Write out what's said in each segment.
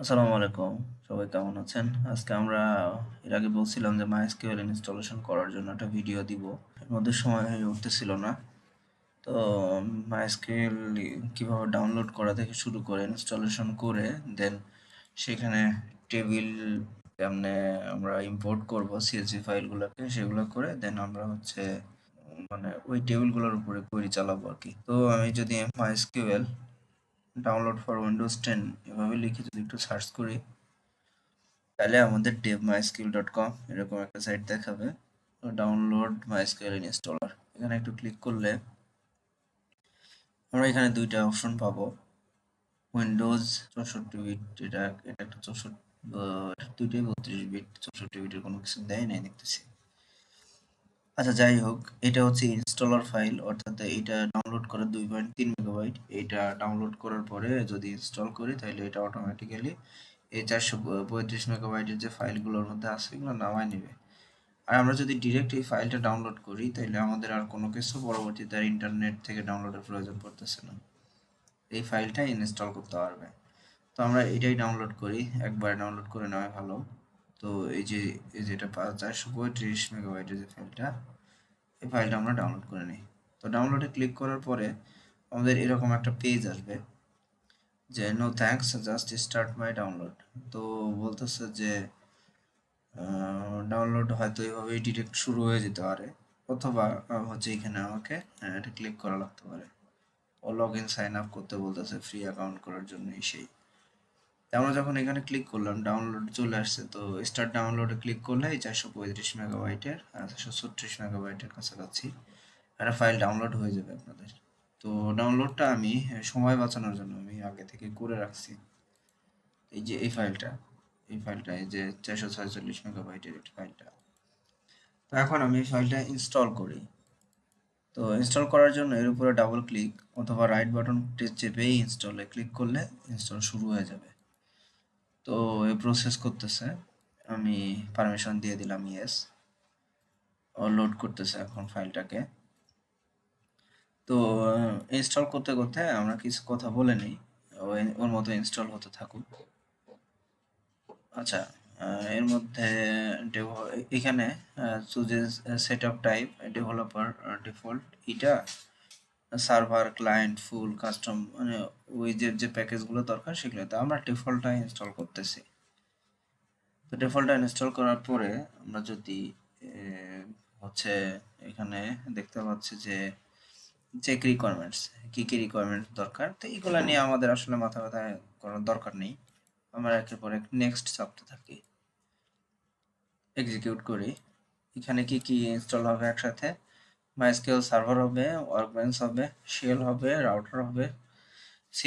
আসসালামু আলাইকুম, সবাই কেমন আছেন? আজকে আমরা এর আগে বলছিলাম যে MySQL ইনস্টলেশন করার জন্য একটা ভিডিও দিব। এর মধ্যে সময় হয়ে উঠতেছিল না। তো MySQL কিভাবে ডাউনলোড করা থেকে শুরু করে ইনস্টলেশন করে দেন সেখানে টেবিল কেমনে আমরা ইম্পোর্ট করব CSV ফাইলগুলোকে, সেগুলো করে দেন আমরা হচ্ছে মানে ওই টেবিলগুলোর উপরে কোয়েরি চালাবো আর কি। তো আমি যদি MySQL ডাউনলোড ফর উইন্ডোজ 10 এভাবে লিখে যদি একটু সার্চ করি, তাহলে আমাদের devmysql.com এরকম একটা সাইট দেখাবে। ডাউনলোড মাইস্কুয়েল ইনস্টলার, এখানে একটু ক্লিক করলে আমরা এখানে দুইটা অপশন পাবো। উইন্ডোজ 64 বিট, এটা এটা একটা 64, দুইটাই 32 বিট, 64 বিটের কোনো কিছু দেয় নাই দেখতেছি। আচ্ছা, যাই হোক, এটা হচ্ছে ইনস্টলার ফাইল, অর্থাৎ এটা ডাউনলোড করে 2.3 মেগাবাইট। এটা ডাউনলোড করার পরে যদি ইনস্টল করি তাহলে এটা অটোমেটিক্যালি এই 435 মেগাবাইটের যে ফাইলগুলোর মধ্যে আছে এগুলো নামায় নেবে। আর আমরা যদি ডিরেক্ট এই ফাইলটা ডাউনলোড করি তাহলে আমাদের আর কোনো কিছু পরবর্তীতে আর ইন্টারনেট থেকে ডাউনলোডের প্রয়োজন পড়তেছে না, এই ফাইলটা ইনস্টল করতে পারবে। তো আমরা এটাই ডাউনলোড করি, একবার ডাউনলোড করে নেওয়া ভালো। তো এই যেটা 435 মেগাবাইটের যে ফাইলটা, এই ফাইলটা আমরা ডাউনলোড করে নিই। তো ডাউনলোডে ক্লিক করার পরে আমাদের এরকম একটা পেজ আসবে যে no thanks, just start my download. তো বলতেছে যে ডাউনলোড হয়তো এইভাবেই ডিরেক্ট শুরু হয়ে যেতে পারে, অথবা হচ্ছে এখানে আমাকে এটা ক্লিক করা লাগতে পারে। ও লগ ইন সাইন আপ করতে বলতেছে ফ্রি অ্যাকাউন্ট করার জন্য সেই। তো আমরা যখন এখানে ক্লিক করলাম ডাউনলোড চলে আসছে, তো স্টার্ট ডাউনলোডে ক্লিক করলে এই 435 মেগাবাইটের 436 মেগাবাইটের কাছাকাছি একটা ফাইল ডাউনলোড হয়ে যাবে আপনাদের। তো ডাউনলোডটা আমি সময় বাঁচানোর জন্য আমি আগে থেকে করে রাখছি। এই যে এই ফাইলটা এই যে 446 মেগাবাইটের এই ফাইলটা। তো এখন আমি এই ফাইলটা ইনস্টল করি। তো ইনস্টল করার জন্য এর উপরে ডাবল ক্লিক অথবা রাইট বাটন চেপেই ইনস্টলে ক্লিক করলে ইনস্টল শুরু হয়ে যাবে। তো এই প্রসেস করতেছে, আমি পারমিশন দিয়ে দিলাম ইয়েস। ও লোড করতেছে এখন ফাইলটাকে। তো ইনস্টল করতে করতে আমরা কিছু কথা বলে নিই, ওর মতো ইনস্টল হতে থাকুক। আচ্ছা, এর মধ্যে এখানে chooses set up type developer default, এটা সার্ভার ক্লায়েন্ট ফুল কাস্টম, মানে ওই যে প্যাকেজগুলো দরকার সেগুলো। তো আমরা ডিফল্টটা ইনস্টল করতেছি। তো ডিফল্টটা ইনস্টল করার পরে আমরা যদি হচ্ছে এখানে দেখতে পাচ্ছি যে চেক রিকোয়ারমেন্টস, কী কী রিকোয়ারমেন্টস দরকার, তো এগুলো নিয়ে আমাদের আসলে মাথা ব্যথা করার দরকার নেই। আমরা একের পর এক নেক্সট চাপতে থাকি, এক্সিকিউট করি। এখানে কি কি ইনস্টল হবে একসাথে? MySQL সার্ভার হবে, ওয়ার্কবেঞ্চ হবে, শেল হবে, রাউটার হবে, C++,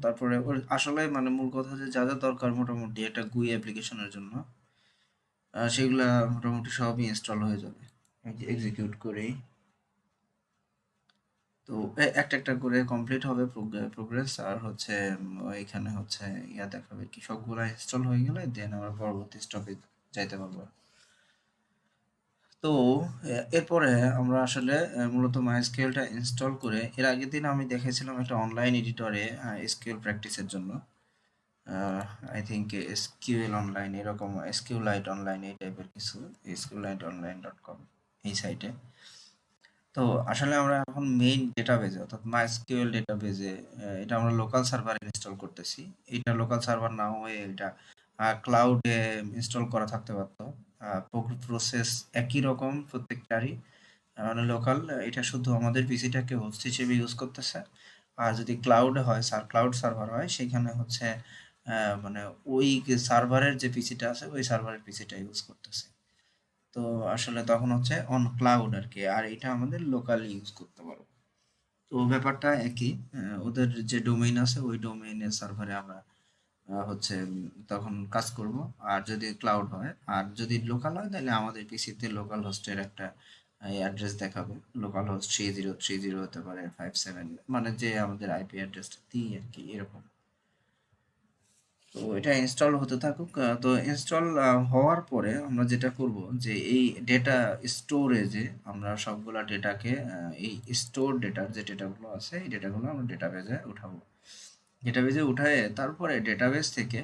তারপরে আসলে মানে মূল কথা যে যা যা দরকার মোটামুটি একটা GUI অ্যাপ্লিকেশনের জন্য, সেগুলা মোটামুটি সবই ইনস্টল হয়ে যাবে। এক্সিকিউট করি। তো একটা একটা করে কমপ্লিট হবে প্রোগ্রেস, আর হচ্ছে এখানে হচ্ছে ইয়া দেখাবে কি সবগুলা ইনস্টল হয়ে গেলে দেন আমরা পরবর্তী স্টপে যাইতে পারবো। তো এরপরে আমরা আসলে মূলত MySQLটা ইনস্টল করে, এর আগের দিন আমি দেখেছিলাম একটা অনলাইন এডিটরে SQL প্র্যাকটিসের জন্য, আই থিঙ্ক SQL অনলাইন এরকম, SQLite অনলাইন এই টাইপের কিছু, SQLiteonline.com এই সাইটে। তো আসলে আমরা এখন মেইন ডেটাবেজে অর্থাৎ MySQL ডেটাবেজে এটা আমরা লোকাল সার্ভার ইনস্টল করতেছি। এটা লোকাল সার্ভার না হয়ে এটা ক্লাউডে ইনস্টল করা থাকতে পারতো। প্রসেস একই রকম প্রত্যেকটারই, মানে লোকাল, এটা শুধু আমাদের পিসিটাকে হোস্ট হিসেবে ইউজ করতেছে। আর যদি ক্লাউডে হয়, ক্লাউড সার্ভার হয়, সেখানে হচ্ছে মানে ওই সার্ভারের যে পিসিটা আছে ওই সার্ভারের পিসিটা ইউজ করতেছে। তো আসলে তখন হচ্ছে অন ক্লাউড আর কি, আর এটা আমাদের লোকালি ইউজ করতে পারবো। তো ব্যাপারটা একই, ওদের যে ডোমেইন আছে ওই ডোমেইনের সার্ভারে আমরা হচ্ছে তখন কাজ করব। আর যদি ক্লাউড হয়, আর যদি লোকাল হয় তাহলে আমাদের পিসিতে লোকাল হোস্টের একটা অ্যাড্রেস দেখাবে। লোকাল হোস্ট 3030 হতে পারে 57, মানে যে আমাদের আইপি অ্যাড্রেসটা দিই আর কি, এরকম। তো এটা ইনস্টল হতে থাকুক। তো ইনস্টল হওয়ার পরে আমরা যেটা করব যে এই ডেটা স্টোরেজে আমরা সবগুলা ডেটাকে এই স্টোর ডেটার যে ডেটাগুলো আছে এই ডেটাগুলো আমরা ডেটাবেজে উঠাবো। ডেটাবেজে উঠায় তারপরে ডেটাবেস থেকে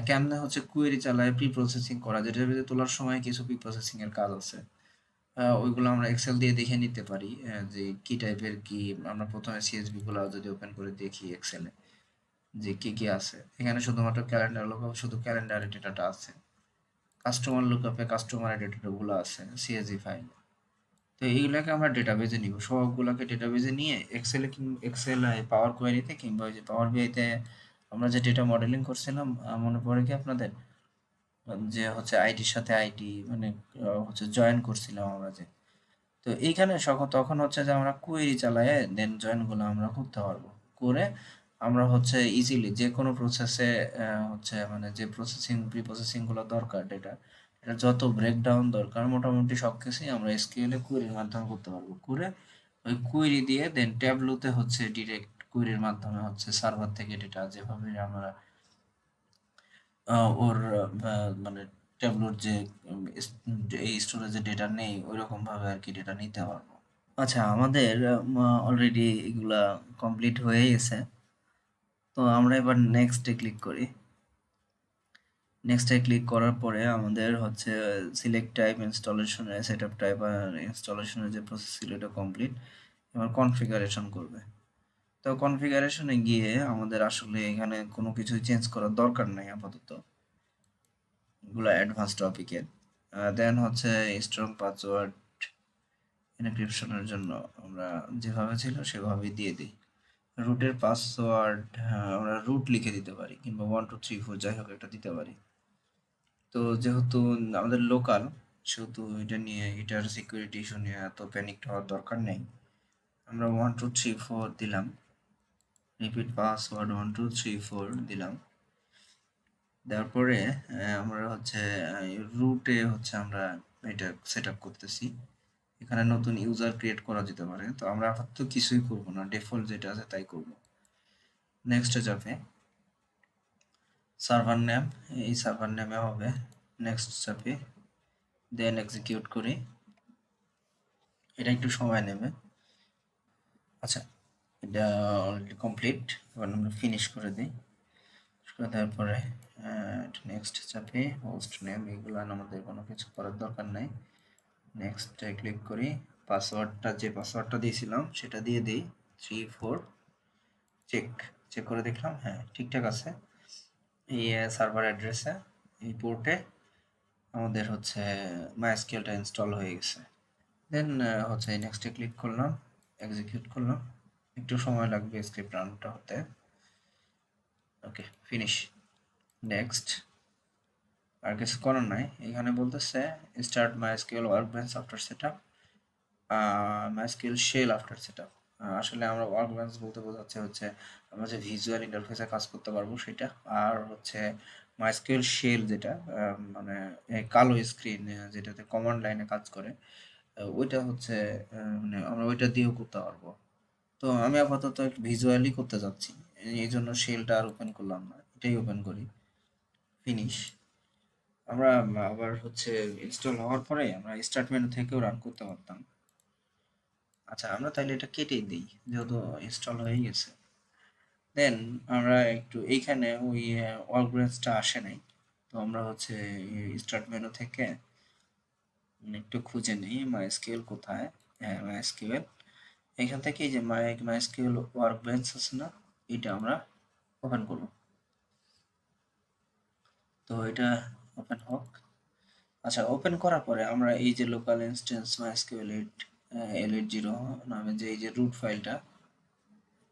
কেমনে হচ্ছে কুয়েরি চালায় প্রি প্রসেসিং করা, ডেটাবেজে তোলার সময় কিছু প্রি প্রসেসিং এর কাজ আছে। ওইগুলো আমরা এক্সেল দিয়ে দেখে নিতে পারি, যে কি টাইপের কি। আমরা প্রথমে সিএসভি গুলো যদি ওপেন করে দেখি এক্সেলে যে কি কি আছে। এখানে শুধুমাত্র ক্যালেন্ডার লুকআপ, শুধু ক্যালেন্ডারের ডেটাটা আছে। কাস্টমার লুকআপে কাস্টমারের ডেটাগুলো আছে সিএসভি ফাইল। তো এইগুলাকে আমরা ডেটাবেজে নিব, সবগুলোকে ডেটাবেজে নিয়ে এক্সেলে এক্সেল পাওয়ার কোয়েরিতে কিংবা ওই যে পাওয়ার বিআইতে আমরা যে ডেটা মডেলিং করছিলাম, মনে পড়ে কি আপনাদের? যে হচ্ছে আইডির সাথে আইডি মানে হচ্ছে জয়েন করছিলাম আমরা যে। তো এইখানে তখন হচ্ছে যে আমরা কোয়েরি চালায় দেন জয়েন গুলো আমরা করতে পারবো। করে আমরা হচ্ছে ইজিলি যে কোনো প্রসেসে হচ্ছে মানে যে প্রসেসিং প্রি প্রসেসিং গুলো দরকার ডেটা, এটা যত ব্রেকডাউন দরকার মোটামুটি সব কিছুই আমরা এসকিউএল এ কোয়েরির মাধ্যমে করতে পারবো। করে ওই কোয়েরি দিয়ে দেন ট্যাবলুতে হচ্ছে ডিরেক্ট কোয়েরির মাধ্যমে হচ্ছে সার্ভার থেকে ডেটা যেভাবে আমরা ওর মানে ট্যাবলুর যে এই স্টোরেজে ডেটা নেই ওইরকম ভাবে আর কি ডেটা নিতে পারবো। আচ্ছা, আমাদের অলরেডি এগুলা কমপ্লিট হয়ে গেছে। তো আমরা এবার নেক্সটে ক্লিক করি। নেক্সটে ক্লিক করার পরে আমাদের হচ্ছে সিলেক্ট টাইপ, ইনস্টলেশনের সেটআপ টাইপ আর ইনস্টলেশনের যে প্রসেস ছিল এটা কমপ্লিট। এবার কনফিগারেশন করবে। তো কনফিগারেশনে গিয়ে আমাদের আসলে এখানে কোনো কিছুই চেঞ্জ করার দরকার নাই আপাতত, এগুলো অ্যাডভান্স টপিকের। দেন হচ্ছে স্ট্রং পাসওয়ার্ড এনক্রিপশনের জন্য আমরা যেভাবে ছিল সেভাবেই দিয়ে দিই। রুটের পাসওয়ার্ড আমরা রুট লিখে দিতে পারি কিংবা 1 2 3 4 যাই হোক একটা দিতে পারি। তো যেহেতু আমাদের লোকাল, সেহেতু এটা নিয়ে এটার সিকিউরিটি ইস্যু নিয়ে এত প্যানিক হওয়ার দরকার নেই। আমরা 1 2 3 4 দিলাম, রিপিট পাসওয়ার্ড 1 2 3 4 দিলাম। দেওয়ার পরে আমরা হচ্ছে রুটে হচ্ছে আমরা এটা সেট আপ করতেছি। এখানে নতুন ইউজার ক্রিয়েট করা যেতে পারে, তো আমরা আপাতত কিছুই করব না, ডিফল্ট যেটা আছে তাই করব। নেক্সটে যাবে সার্ভার নেম, এই সার্ভার নেমে হবে। নেক্সট চাপি, দেন এক্সিকিউট করি। এটা একটু সময় নেবে। আচ্ছা, এটা অলরেডি কমপ্লিট। এবার আমরা ফিনিশ করে দিই। করে দেওয়ার পরে নেক্সট চাপি, হোস্ট নেম এগুলো আমাদের কোনো কিছু করার দরকার নাই। নেক্সটে ক্লিক করি। পাসওয়ার্ডটা যে পাসওয়ার্ডটা দিয়েছিলাম সেটা দিয়ে দিই 3 4। চেক চেক করে দেখলাম হ্যাঁ ঠিকঠাক আছে। এই সার্ভার অ্যাড্রেসে এই পোর্টে আমাদের হচ্ছে মাইএসকিউএলটা ইনস্টল হয়ে গেছে। দেন হচ্ছে নেক্সটে ক্লিক করলাম, এক্সিকিউট করলাম। একটু সময় লাগবে স্ক্রিপ্ট রানটা হতে। ওকে, ফিনিশ। নেক্সট। আর কিছু করার নাই। এখানে বলতেছে start MySQL Workbench after setup, MySQL shell after setup. আসলে আমরা ওয়ার্কবেঞ্চ বলতে বোঝাচ্ছে হচ্ছে আমরা যে ভিজুয়াল ইন্টারফেসে কাজ করতে পারবো সেটা। আর হচ্ছে মাইএসকিউএল শেল যেটা মানে কালো স্ক্রিন যেটাতে কমান্ড লাইনে কাজ করে, ওইটা হচ্ছে মানে আমরা ওইটা দিয়েও করতে পারবো। তো আমি আপাতত একটু ভিজুয়ালি করতে যাচ্ছি, এই জন্য শেলটা আর ওপেন করলাম না, এটাই ওপেন করি। ফিনিশ। আমরা আবার হচ্ছে ইনস্টল হওয়ার পরে আমরা স্টার্ট মেনু থেকেও রান করতে পারতাম। আচ্ছা, আমরা তাহলে এটা কেটেই দিই যেহেতু ইনস্টল হয়ে গেছে। দেন আমরা একটু এইখানে ওই ওয়ার্কবেঞ্চটা আসে নাই, তো আমরা হচ্ছে স্টার্ট মেনু থেকে একটু খুঁজে নিই মাইএসকিউএল কোথায়। হ্যাঁ, মাইএসকিউএল। এখান থেকে এই যে মাইএসকিউএল ওয়ার্কবেঞ্চ আছে না, এটা আমরা ওপেন করব। তো এটা ওপেন হোক। আচ্ছা, ওপেন করার পরে আমরা এই যে লোকাল ইনস্ট্যান্স মাইএসকিউএল 8 L80 নামে যে এই যে রুট ফাইলটা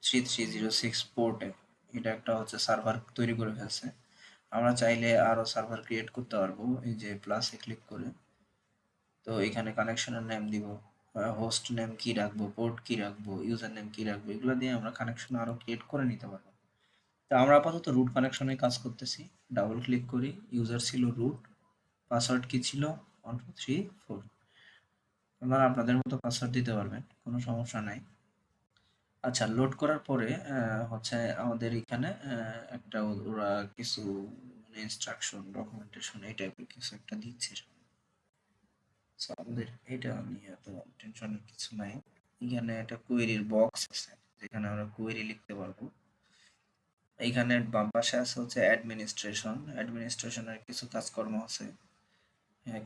3306 পোর্টে, এটা একটা হচ্ছে সার্ভার তৈরি করে ফেলছে। আমরা চাইলে আরো সার্ভার ক্রিয়েট করতে পারবো এই যে প্লাসে ক্লিক করে। তো এখানে কানেকশনের নেম দিব, হোস্ট নেম কি রাখবো, পোর্ট কি রাখবো, ইউজার নেম কি রাখবো, এগুলো দিয়ে আমরা কানেকশন আরো ক্রিয়েট করে নিতে পারবো। তো আমরা আপাতত রুট কানেকশনে কাজ করতেছি। ডাবল ক্লিক করি, ইউজার ছিল রুট, পাসওয়ার্ড কি ছিল 1 2 3 4। আপনারা আপনাদের মতো পাসওয়ার্ড দিতে পারবেন, কোনো সমস্যা নাই। আচ্ছা, লোড করার পরে হচ্ছে আমাদের এখানে একটা ওরা কিছু মানে ইনস্ট্রাকশন ডকুমেন্টেশন এই টাইপের কিছু একটা দিচ্ছে। So, আমাদের এটা নিয়ে এত টেনশনের কিছু নাই। এখানে একটা কোয়েরির বক্স আছে যেখানে আমরা কোয়েরি লিখতে পারবো। এইখানে বাম পাশে আছে হচ্ছে অ্যাডমিনিস্ট্রেশনের কিছু কাজকর্ম আছে,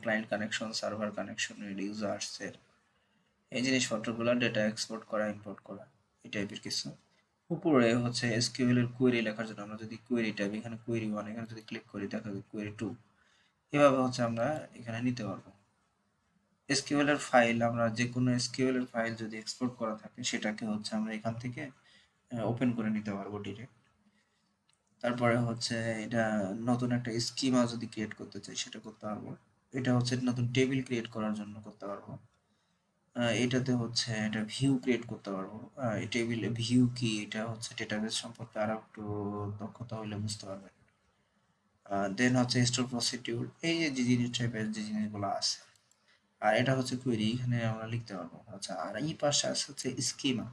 ক্লায়েন্ট কানেকশন, সার্ভার কানেকশন, ইউজার্সের এই জিনিসপত্রগুলো, ডেটা এক্সপোর্ট করা, ইম্পোর্ট করা, এই টাইপের কিছু। উপরে হচ্ছে এসকিউএল এর কোয়েরি লেখার জন্য আমরা যদি কোয়েরি ট্যাব, এখানে কোয়েরি 1, এখানে যদি ক্লিক করি দেখা যাবে কোয়েরি 2, এভাবে হচ্ছে আমরা এখানে নিতে পারবো। এসকিউএল এর ফাইল, আমরা যে কোনো এসকিউএল এর ফাইল যদি এক্সপোর্ট করা থাকে সেটাকে হচ্ছে আমরা এখান থেকে ওপেন করে নিতে পারবো ডিরেক্ট। তারপরে হচ্ছে এটা নতুন একটা স্কিমা যদি ক্রিয়েট করতে চাই সেটা করতে পারবো। এটা হচ্ছে নতুন টেবিল ক্রিয়েট করার জন্য করতে পারবো। এটাতে হচ্ছে এটা ভিউ ক্রিয়েট করতে পারবো। এই টেবিলে ভিউ কি, এটা হচ্ছে ডেটাবেস সম্পর্কে আরো একটু দক্ষতা হইলে বুঝতে পারবেন। দেন হচ্ছে স্টোর প্রসিডিউর, এই যে জিনিস টাইপের যে জিনিসগুলো আছে। আর এটা হচ্ছে কোয়েরি, এখানে আমরা লিখতে পারবো। আচ্ছা, আর এই পাশে আছে হচ্ছে স্কিমা।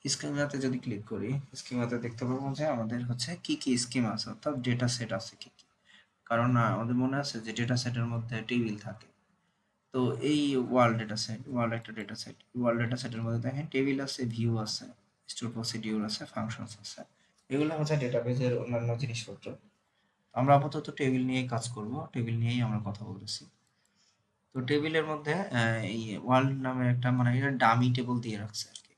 স্কিমাতে যদি ক্লিক করি, স্কিমাতে দেখতে পাবো যে আমাদের হচ্ছে কি কি স্কিমা আছে, অর্থাৎ ডেটা সেট আছে কি কি। কারণ আমাদের মনে আছে যে ডেটা সেটের মধ্যে টেবিল থাকে। তো এই ওয়ার্ল্ড ডেটা সেট, ওয়ার্ল্ড একটা ডেটা সেট, ওয়ার্ল্ড ডেটা সেটের মধ্যে দেখেন টেবিল আছে, ভিউ আছে, স্টোর প্রসিডিউর আছে, ফাংশনস আছে। এগুলো হচ্ছে ডেটাবেজের অন্যান্য জিনিসপত্র। আমরা আপাতত টেবিল নিয়েই কাজ করব, টেবিল নিয়েই আমরা কথা বলতেছি। তো টেবিলের মধ্যে এই ওয়ার্ল্ড নামে একটা, মানে এটা ডামি টেবিল দিয়ে রাখছে আর কি।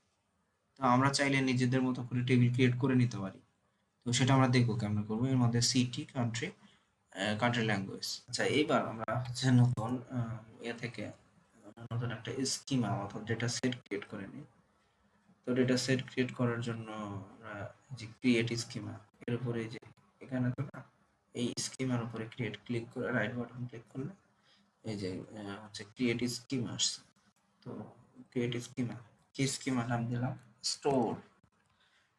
তো আমরা চাইলে নিজেদের মতো করে টেবিল ক্রিয়েট করে নিতে পারি। তো সেটা আমরা দেখবো কেমন করবো। এর মধ্যে সিটি, কান্ট্রি, কান্ট্রি ল্যাঙ্গুয়েজ। আচ্ছা, এইবার আমরা হচ্ছে নতুন ইয়ে থেকে নতুন একটা স্কিমা অথবা ডেটা সেট ক্রিয়েট করে নিই। তো ডেটা সেট ক্রিয়েট করার জন্য আমরা যে ক্রিয়েট স্কিমা এর উপরে, যে এখানে তো না, এই স্কিমার উপরে ক্রিয়েট ক্লিক করে রাইট বাটন ক্লিক করলে এই যে হচ্ছে ক্রিয়েট স্কিমা আসছে। তো ক্রিয়েট স্কিমা, কি স্কিমা নাম দিলাম স্টোর।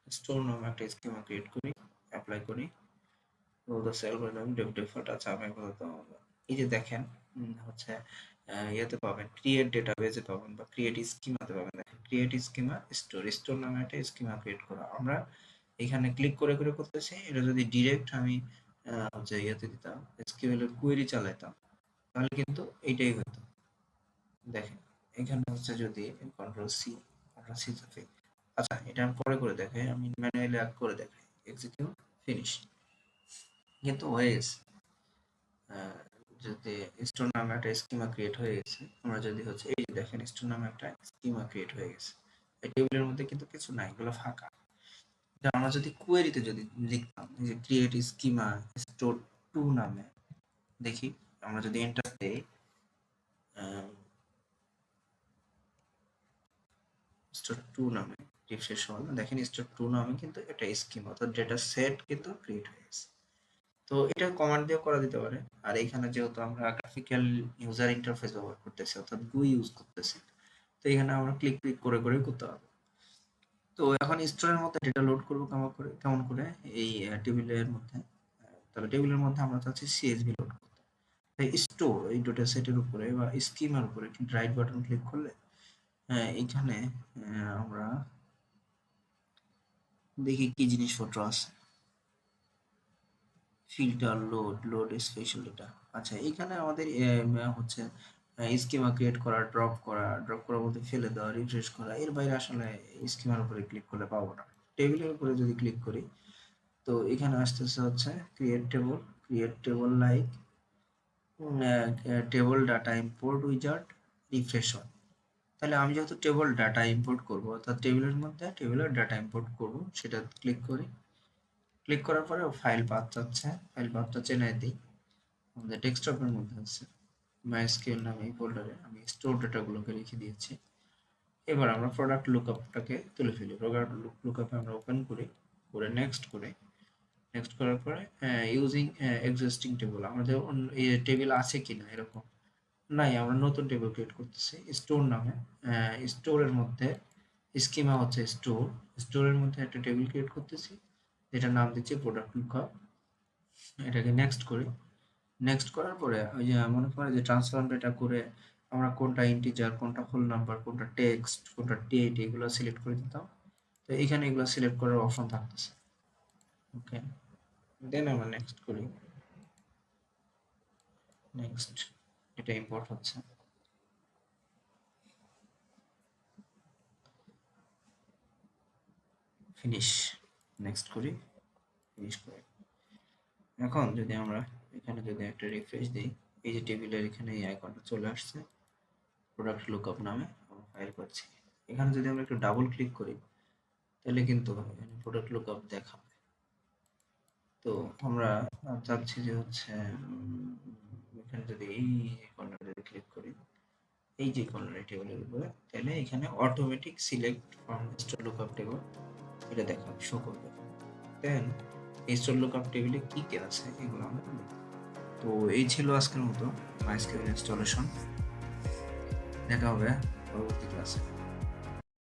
স্টোর নামে একটা স্কিমা ক্রিয়েট করি, অ্যাপ্লাই করি। তো the algorithm default আছে। আমি আপাতত এই যে দেখেন হচ্ছে ইয়েতে পাবেন, ক্রিয়েট ডেটাবেজে পাবেন বা ক্রিয়েট স্কিমাতে পাবেন। দেখেন ক্রিয়েট স্কিমা স্টোর, স্টোর নামে একটা স্কিমা ক্রিয়েট করা। আমরা এখানে ক্লিক করে করে করতেছি। এটা যদি ডিরেক্ট আমি হচ্ছে ইয়েতে দিতাম, এসকিউএল এর কোয়েরি চালাইতাম, তাহলে কিন্তু এইটাই হতো। দেখেন এখানে হচ্ছে যদি কন্ট্রোল সি থাকে। আচ্ছা, এটা আমি পরে করে দেখাই, আমি ম্যানুয়ালি করে দেখাই, এক্সিকিউট, ফিনিশ, কিন্তু হয়ে গেছে। যদি স্টোর নামে একটা স্কিমা ক্রিয়েট হয়ে গেছে, আমরা যদি হচ্ছে এই যে দেখেন স্টোর নামে একটা স্কিমা ক্রিয়েট হয়ে গেছে। এই টেবিলের মধ্যে কিন্তু কিছু নাই, এগুলো ফাঁকা। আমরা যদি কোয়েরিতে যদি লিখতাম এই যে ক্রিয়েট স্কিমা স্টোর 2 নামে, দেখি আমরা যদি এন্টার দেই, স্টোর 2 নামে রিফ্রেশ হল, দেখেন স্টোর 2 নামে কিন্তু একটা স্কিমা অর্থাৎ ডেটা সেট কিন্তু ক্রিয়েট হয়ে গেছে। তো এটা কমান্ড দিয়ে করা যেতে পারে। আর এখানে যেহেতু আমরা গ্রাফিক্যাল ইউজার ইন্টারফেস ব্যবহার করতেছি অর্থাৎ GUI ইউজ করতেছি, তো এখানে আমরা ক্লিক ক্লিক করে করে করতে পারবো। তো এখন স্টোরের মধ্যে ডেটা লোড করবো কেমন করে এই টেবিলের মধ্যে। তবে টেবিলের মধ্যে আমরা চাচ্ছি সিএসভি লোড করতে। তাই স্টোর এই ডেটা সেটের উপরে বা স্কিমার উপরে রাইট বাটন ক্লিক করলে এখানে আমরা দেখি কি জিনিসপত্র আছে। Filter, load special data. আচ্ছা, এখানে আমাদের হচ্ছে স্কিমা ক্রিয়েট করা, ড্রপ করা বলতে ফেলে দেওয়া, রিফ্রেশ করা, এর বাইরে আসলে স্কিমার উপরে ক্লিক করলে পাবো না। টেবিলের উপরে যদি ক্লিক করি, তো এখানে আসতেছে হচ্ছে create table like table data import wizard, refresh on. তাহলে আমি যেহেতু টেবল ডাটা ইম্পোর্ট করবো অর্থাৎ টেবিলের মধ্যে টেবিলের ডাটা ইম্পোর্ট করব, সেটা ক্লিক করি। ক্লিক করার পরে ফাইল পাথ চাচ্ছে, ফাইল পাথটা চেনাই দিই। আমাদের ডেস্কটপের মধ্যে আছে MySQL নামে এই ফোল্ডারে আমি স্টোর ডেটাগুলোকে রেখে দিয়েছি। এবার আমরা প্রোডাক্ট লুকআপটাকে তুলে ফেলি। প্রোডাক্ট লুকআপে আমরা ওপেন করি, করে নেক্সট করার পরে ইউজিং এক্সিস্টিং টেবিল, আমাদের টেবিল আছে কিনা এরকম নাই, আমরা নতুন টেবিল ক্রিয়েট করতেছি স্টোর নামে। স্টোরের মধ্যে স্কিমা হচ্ছে স্টোরের মধ্যে একটা টেবিল ক্রিয়েট করতেছি, যেটার নাম দিচ্ছি প্রোডাক্ট লুকআপ। এটাকে নেক্সট করি। নেক্সট করার পরে ওই যে মনে করেন যে ট্রান্সফর্ম ডেটা করে আমরা কোনটা ইন্টিজার, কোনটা হোল নাম্বার, কোনটা টেক্সট, কোনটা ডেট, এগুলো সিলেক্ট করে দিতাম। তো এখানে এগুলো সিলেক্ট করার অপশন থাকতেছে। ওকে, দেন আমরা নেক্সট করি। নেক্সট, এটা ইম্পোর্ট হচ্ছে। ফিনিশ, নেক্সট করি। ফিনিশ করে। এখন যদি আমরা এখানে যদি একটা রিফ্রেশ দিই, এই যে টেবিলের এখানে এই আইকনটা চলে আসছে, প্রোডাক্ট লুকআপ নামে আমরা ফাইল করছি। এখানে যদি আমরা একটু ডাবল ক্লিক করি তাহলে কিন্তু এখানে প্রোডাক্ট লুকআপ দেখাবে। তো আমরা চাচ্ছি যে হচ্ছে এখানে যদি এই কর্নারে ক্লিক করি, এই যে কর্নারে টেবিলের উপরে, তাহলে এখানে automatic select from store lookup table এটা দেখাবে, শো করবে। দেন এই স্টোর লুকআপ টেবিলে কি কি আছে এগুলো আমরা দেখব। তো এই ছিল আজকের মতো MySQL ইনস্টলেশন। দেখা হবে পরবর্তী ক্লাসে।